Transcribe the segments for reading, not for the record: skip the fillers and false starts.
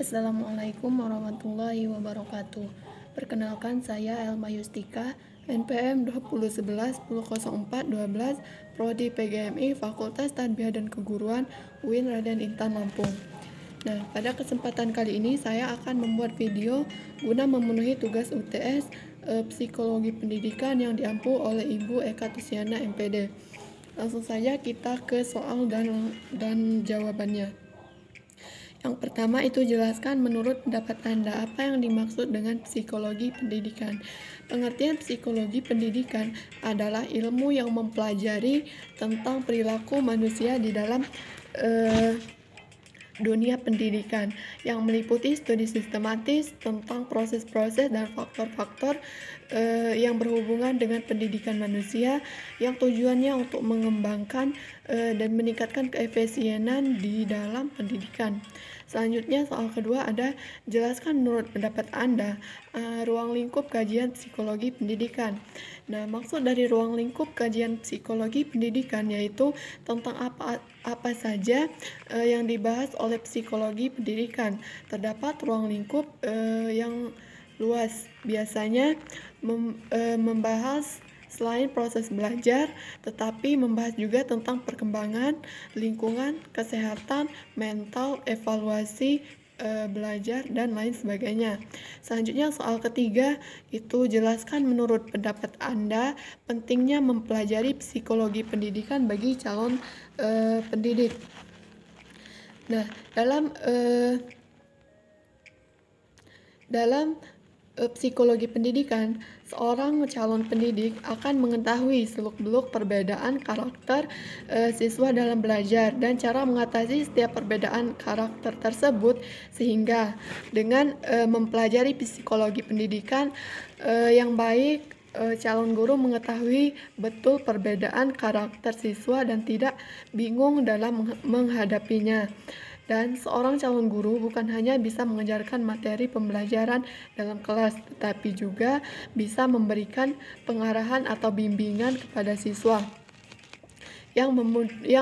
Assalamualaikum warahmatullahi wabarakatuh. Perkenalkan, saya Elma Yustika, NPM 2011-1004-12, Prodi PGMI, Fakultas Tarbiyah dan Keguruan, UIN Raden Intan Lampung. Nah, pada kesempatan kali ini saya akan membuat video guna memenuhi tugas UTS Psikologi Pendidikan yang diampu oleh Ibu Eka Tusiana MPD. Langsung saja kita ke soal dan jawabannya. Yang pertama itu jelaskan menurut pendapat Anda apa yang dimaksud dengan psikologi pendidikan. Pengertian psikologi pendidikan adalah ilmu yang mempelajari tentang perilaku manusia di dalam dunia pendidikan yang meliputi studi sistematis tentang proses-proses dan faktor-faktor yang berhubungan dengan pendidikan manusia yang tujuannya untuk mengembangkan dan meningkatkan keefisienan di dalam pendidikan. Selanjutnya soal kedua ada jelaskan menurut pendapat Anda ruang lingkup kajian psikologi pendidikan. Nah, maksud dari ruang lingkup kajian psikologi pendidikan yaitu tentang apa saja yang dibahas oleh psikologi pendidikan. Terdapat ruang lingkup yang luas, biasanya membahas selain proses belajar, tetapi membahas juga tentang perkembangan, lingkungan, kesehatan, mental, evaluasi, belajar, dan lain sebagainya. Selanjutnya soal ketiga itu jelaskan menurut pendapat Anda pentingnya mempelajari psikologi pendidikan bagi calon pendidik. Nah, dalam psikologi pendidikan, seorang calon pendidik akan mengetahui seluk-beluk perbedaan karakter siswa dalam belajar dan cara mengatasi setiap perbedaan karakter tersebut, sehingga dengan mempelajari psikologi pendidikan yang baik, calon guru mengetahui betul perbedaan karakter siswa dan tidak bingung dalam menghadapinya. Dan seorang calon guru bukan hanya bisa mengajarkan materi pembelajaran dalam kelas, tetapi juga bisa memberikan pengarahan atau bimbingan kepada siswa yang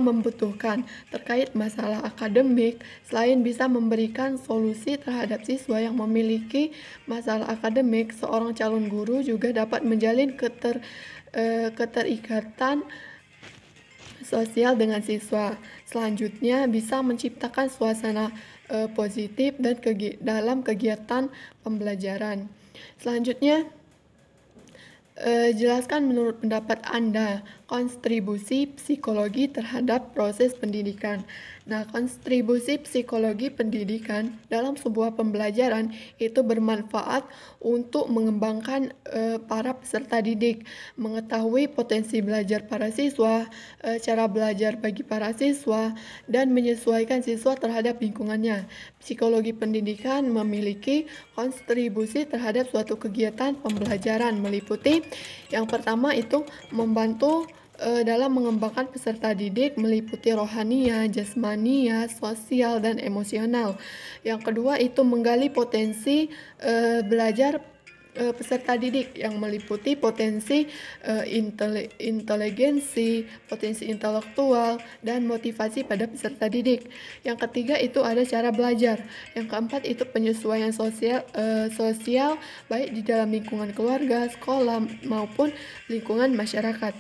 membutuhkan terkait masalah akademik. Selain bisa memberikan solusi terhadap siswa yang memiliki masalah akademik, seorang calon guru juga dapat menjalin keterikatan sosial dengan siswa. Selanjutnya bisa menciptakan suasana positif dan dalam kegiatan pembelajaran. Selanjutnya jelaskan menurut pendapat Anda kontribusi psikologi terhadap proses pendidikan. Nah, kontribusi psikologi pendidikan dalam sebuah pembelajaran itu bermanfaat untuk mengembangkan para peserta didik, mengetahui potensi belajar para siswa, cara belajar bagi para siswa, dan menyesuaikan siswa terhadap lingkungannya. Psikologi pendidikan memiliki kontribusi terhadap suatu kegiatan pembelajaran meliputi yang pertama itu membantu dalam mengembangkan peserta didik meliputi rohania, jasmania, sosial, dan emosional. Yang kedua itu menggali potensi belajar peserta didik yang meliputi potensi inteligensi, potensi intelektual, dan motivasi pada peserta didik. Yang ketiga itu ada cara belajar. Yang keempat itu penyesuaian sosial baik di dalam lingkungan keluarga, sekolah, maupun lingkungan masyarakat.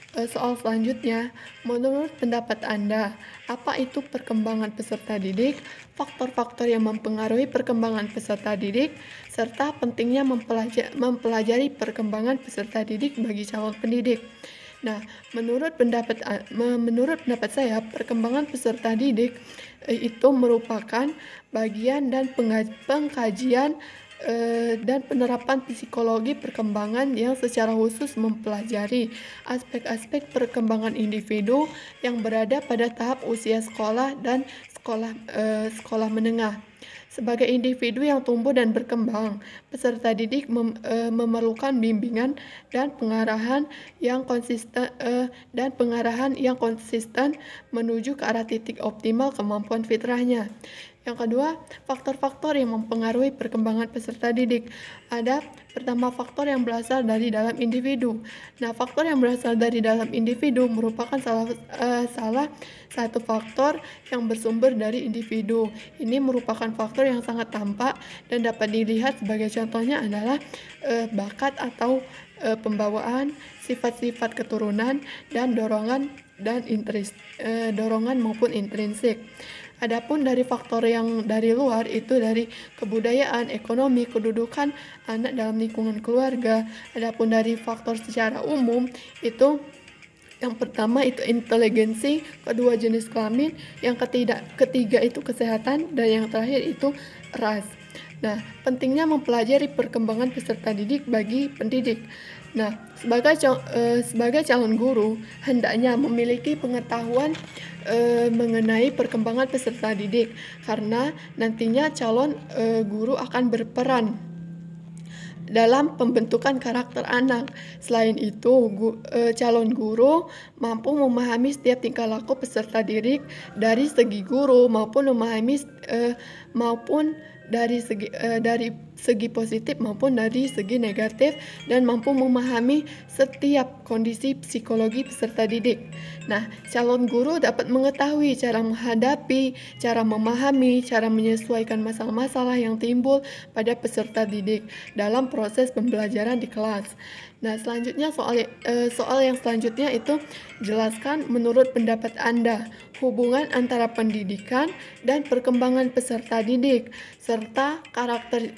Soal selanjutnya, menurut pendapat Anda, apa itu perkembangan peserta didik, faktor-faktor yang mempengaruhi perkembangan peserta didik, serta pentingnya mempelajari perkembangan peserta didik bagi calon pendidik. Nah, menurut pendapat saya, perkembangan peserta didik itu merupakan bagian dan pengkajian dan penerapan psikologi perkembangan yang secara khusus mempelajari aspek-aspek perkembangan individu yang berada pada tahap usia sekolah dan sekolah menengah. Sebagai individu yang tumbuh dan berkembang, peserta didik memerlukan bimbingan dan pengarahan yang konsisten menuju ke arah titik optimal kemampuan fitrahnya. Yang kedua, faktor-faktor yang mempengaruhi perkembangan peserta didik. Ada pertama faktor yang berasal dari dalam individu. Nah, faktor yang berasal dari dalam individu merupakan salah satu faktor yang bersumber dari individu. Ini merupakan faktor yang sangat tampak dan dapat dilihat sebagai contohnya adalah bakat atau pembawaan, sifat-sifat keturunan, dan dorongan maupun intrinsik. Adapun dari faktor yang dari luar itu dari kebudayaan, ekonomi, kedudukan anak dalam lingkungan keluarga. Adapun dari faktor secara umum itu yang pertama itu inteligensi, kedua jenis kelamin, yang ketiga itu kesehatan, dan yang terakhir itu ras. Nah, pentingnya mempelajari perkembangan peserta didik bagi pendidik. Nah, sebagai calon guru hendaknya memiliki pengetahuan mengenai perkembangan peserta didik karena nantinya calon guru akan berperan dalam pembentukan karakter anak. Selain itu, calon guru mampu memahami setiap tingkah laku peserta didik dari segi guru maupun dari segi positif maupun dari segi negatif, dan mampu memahami setiap kondisi psikologi peserta didik. Nah, calon guru dapat mengetahui cara menghadapi, cara memahami, cara menyesuaikan masalah-masalah yang timbul pada peserta didik dalam proses pembelajaran di kelas. Nah, selanjutnya soal yang selanjutnya itu jelaskan menurut pendapat Anda hubungan antara pendidikan dan perkembangan peserta didik serta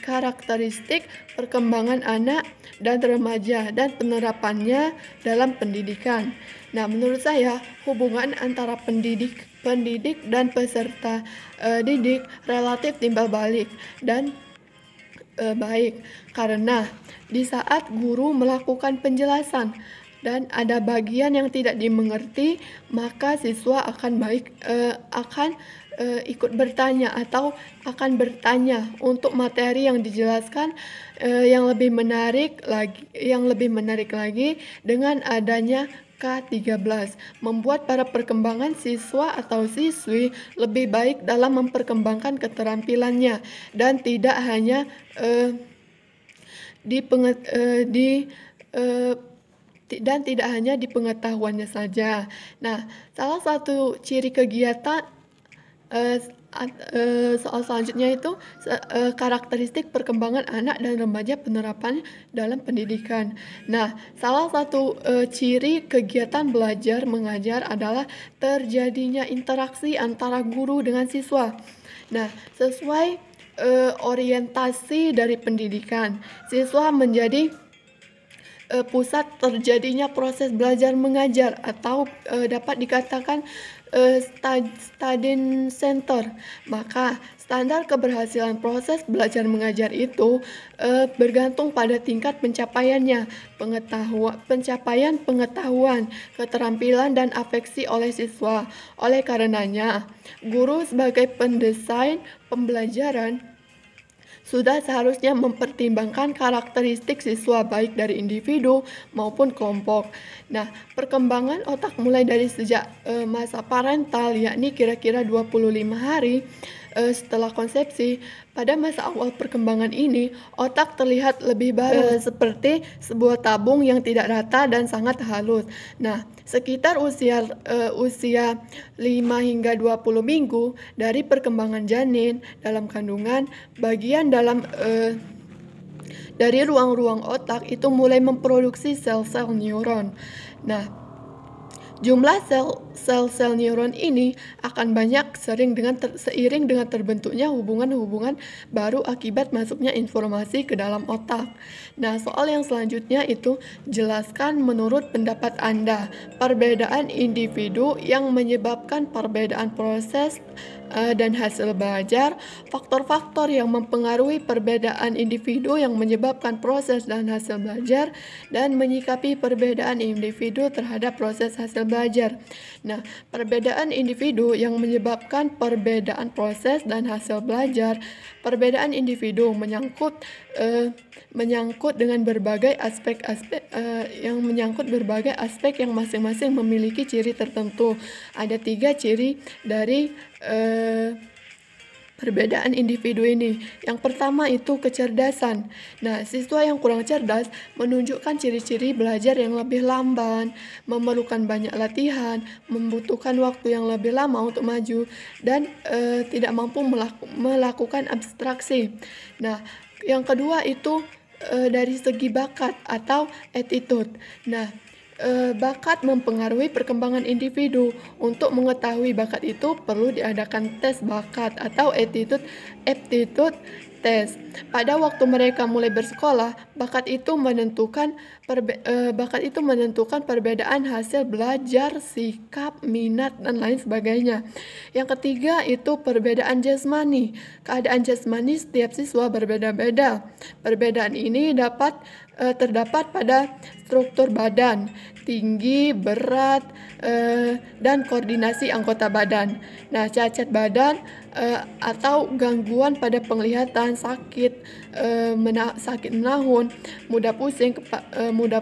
karakteristik perkembangan anak dan remaja dan penerapannya dalam pendidikan. Nah, menurut saya hubungan antara pendidik dan peserta didik relatif timbal balik dan baik, karena di saat guru melakukan penjelasan dan ada bagian yang tidak dimengerti, maka siswa akan ikut bertanya atau akan bertanya untuk materi yang dijelaskan yang lebih menarik lagi dengan adanya K13, membuat para perkembangan siswa atau siswi lebih baik dalam memperkembangkan keterampilannya dan tidak hanya tidak hanya di pengetahuannya saja. Nah, salah satu ciri kegiatan soal selanjutnya itu karakteristik perkembangan anak dan remaja penerapan dalam pendidikan. Nah, salah satu ciri kegiatan belajar mengajar adalah terjadinya interaksi antara guru dengan siswa. Nah, sesuai orientasi dari pendidikan, siswa menjadi pusat terjadinya proses belajar mengajar atau dapat dikatakan study center. Maka standar keberhasilan proses belajar mengajar itu bergantung pada tingkat pencapaian pengetahuan, keterampilan dan afeksi oleh siswa. Oleh karenanya, guru sebagai pendesain pembelajaran sudah seharusnya mempertimbangkan karakteristik siswa baik dari individu maupun kelompok. Nah, perkembangan otak mulai dari sejak masa parental, yakni kira-kira 25 hari setelah konsepsi. Pada masa awal perkembangan ini, otak terlihat lebih baru seperti sebuah tabung yang tidak rata dan sangat halus. Nah, sekitar usia 5 hingga 20 minggu dari perkembangan janin dalam kandungan, bagian dalam dari ruang-ruang otak itu mulai memproduksi sel-sel neuron. Nah, jumlah sel-sel neuron ini akan banyak seiring dengan terbentuknya hubungan-hubungan baru akibat masuknya informasi ke dalam otak. Nah, soal yang selanjutnya itu jelaskan menurut pendapat Anda perbedaan individu yang menyebabkan perbedaan proses dan hasil belajar, faktor-faktor yang mempengaruhi perbedaan individu yang menyebabkan proses dan hasil belajar, dan menyikapi perbedaan individu terhadap proses hasil belajar. Nah, perbedaan individu yang menyebabkan perbedaan proses dan hasil belajar. Perbedaan individu menyangkut dengan berbagai aspek yang masing-masing memiliki ciri tertentu. Ada 3 ciri dari perbedaan individu ini. Yang pertama itu kecerdasan. Nah, siswa yang kurang cerdas menunjukkan ciri-ciri belajar yang lebih lamban, memerlukan banyak latihan, membutuhkan waktu yang lebih lama untuk maju, dan tidak mampu melakukan abstraksi. Nah, yang kedua itu dari segi bakat atau attitude. Nah, bakat mempengaruhi perkembangan individu. Untuk mengetahui bakat itu perlu diadakan tes bakat atau aptitude test. Pada waktu mereka mulai bersekolah, bakat itu menentukan perbedaan hasil belajar, sikap, minat, dan lain sebagainya. Yang ketiga itu perbedaan jasmani. Keadaan jasmani setiap siswa berbeda-beda. Perbedaan ini terdapat pada struktur badan, tinggi, berat, dan koordinasi anggota badan. Nah, cacat badan atau gangguan pada penglihatan, sakit menahun, mudah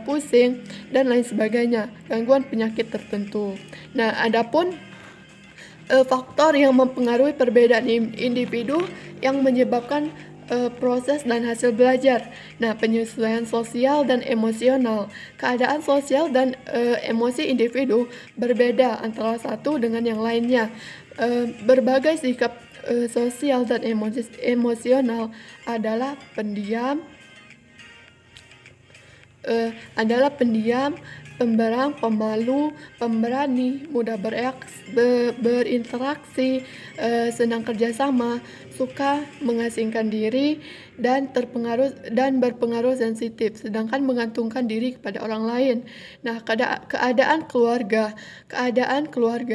pusing, dan lain sebagainya, gangguan penyakit tertentu. Nah, adapun faktor yang mempengaruhi perbedaan individu yang menyebabkan proses dan hasil belajar. Nah, penyesuaian sosial dan emosional. Keadaan sosial dan emosi individu berbeda antara satu dengan yang lainnya. Berbagai sikap sosial dan emosional adalah pendiam, pemberang, pemalu, pemberani, mudah berinteraksi, senang kerjasama, suka mengasingkan diri, dan berpengaruh sensitif, sedangkan menggantungkan diri kepada orang lain. Nah, keadaan keluarga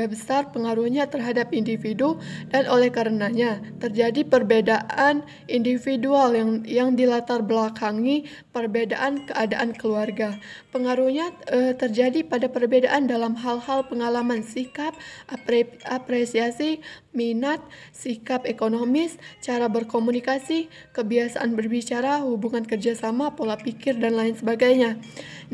besar pengaruhnya terhadap individu, dan oleh karenanya terjadi perbedaan individual yang dilatar belakangi perbedaan keadaan keluarga. Pengaruhnya terjadi pada perbedaan dalam hal-hal pengalaman, sikap, apresiasi, minat, sikap ekonomis, cara berkomunikasi, kebiasaan berbicara, hubungan kerjasama, pola pikir, dan lain sebagainya.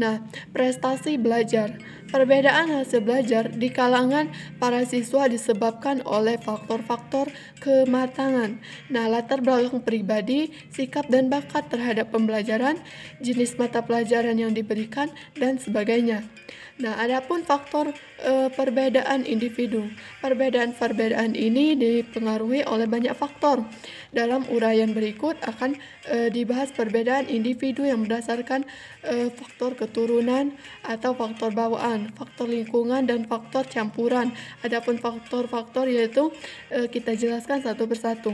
Nah, prestasi belajar. Perbedaan hasil belajar di kalangan para siswa disebabkan oleh faktor-faktor kematangan. Nah, latar belakang pribadi, sikap dan bakat terhadap pembelajaran, jenis mata pelajaran yang diberikan, dan sebagainya. Nah, adapun faktor perbedaan individu. Perbedaan ini dipengaruhi oleh banyak faktor. Dalam uraian berikut akan dibahas perbedaan individu yang berdasarkan faktor keturunan atau faktor bawaan, faktor lingkungan, dan faktor campuran. Adapun faktor-faktor yaitu kita jelaskan satu persatu.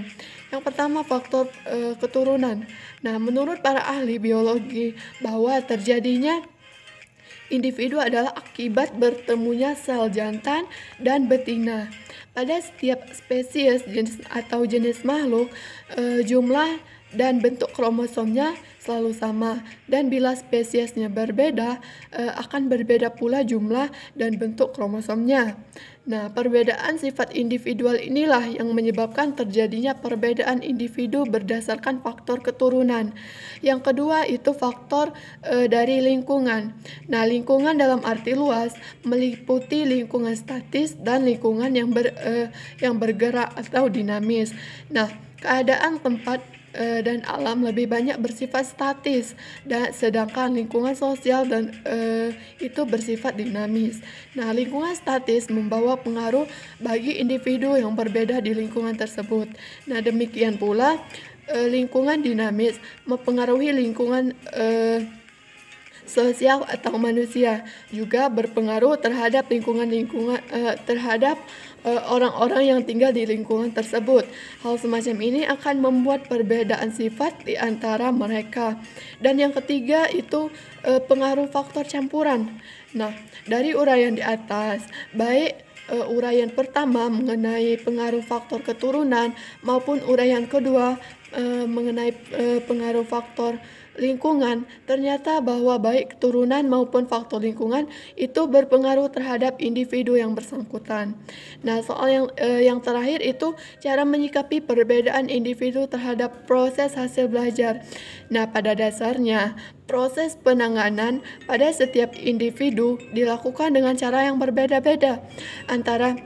Yang pertama, faktor keturunan. Nah, menurut para ahli biologi bahwa terjadinya individu adalah akibat bertemunya sel jantan dan betina. Pada setiap spesies jenis makhluk, jumlah dan bentuk kromosomnya selalu sama, dan bila spesiesnya berbeda, akan berbeda pula jumlah dan bentuk kromosomnya. Nah, perbedaan sifat individual inilah yang menyebabkan terjadinya perbedaan individu berdasarkan faktor keturunan. Yang kedua itu faktor dari lingkungan. Nah, lingkungan dalam arti luas meliputi lingkungan statis dan lingkungan yang bergerak atau dinamis. Nah, keadaan tempat dan alam lebih banyak bersifat statis, dan sedangkan lingkungan sosial dan itu bersifat dinamis. Nah, lingkungan statis membawa pengaruh bagi individu yang berbeda di lingkungan tersebut. Nah, demikian pula lingkungan dinamis mempengaruhi lingkungan sosial atau manusia, juga berpengaruh terhadap terhadap orang-orang yang tinggal di lingkungan tersebut. Hal semacam ini akan membuat perbedaan sifat di antara mereka. Dan yang ketiga itu pengaruh faktor campuran. Nah, dari uraian di atas, baik uraian pertama mengenai pengaruh faktor keturunan maupun uraian kedua mengenai pengaruh faktor lingkungan, ternyata bahwa baik keturunan maupun faktor lingkungan itu berpengaruh terhadap individu yang bersangkutan. Nah, soal yang terakhir itu cara menyikapi perbedaan individu terhadap proses hasil belajar. Nah, pada dasarnya proses penanganan pada setiap individu dilakukan dengan cara yang berbeda-beda antara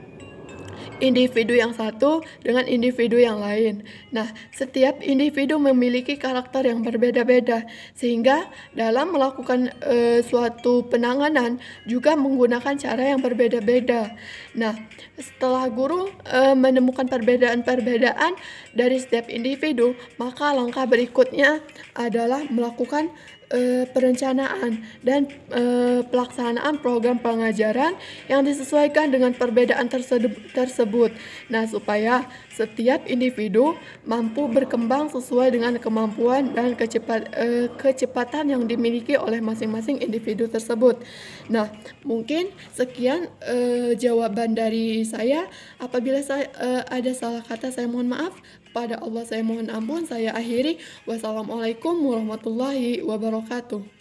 individu yang satu dengan individu yang lain. Nah, setiap individu memiliki karakter yang berbeda-beda, sehingga dalam melakukan suatu penanganan juga menggunakan cara yang berbeda-beda. Nah, setelah guru menemukan perbedaan-perbedaan dari setiap individu, maka langkah berikutnya adalah melakukan perencanaan dan pelaksanaan program pengajaran yang disesuaikan dengan perbedaan tersebut. Nah, supaya setiap individu mampu berkembang sesuai dengan kemampuan dan kecepatan yang dimiliki oleh masing-masing individu tersebut. Nah, mungkin sekian jawaban dari saya. Apabila ada salah kata, saya mohon maaf. Kepada Allah saya mohon ampun. Saya akhiri. Wassalamualaikum warahmatullahi wabarakatuh.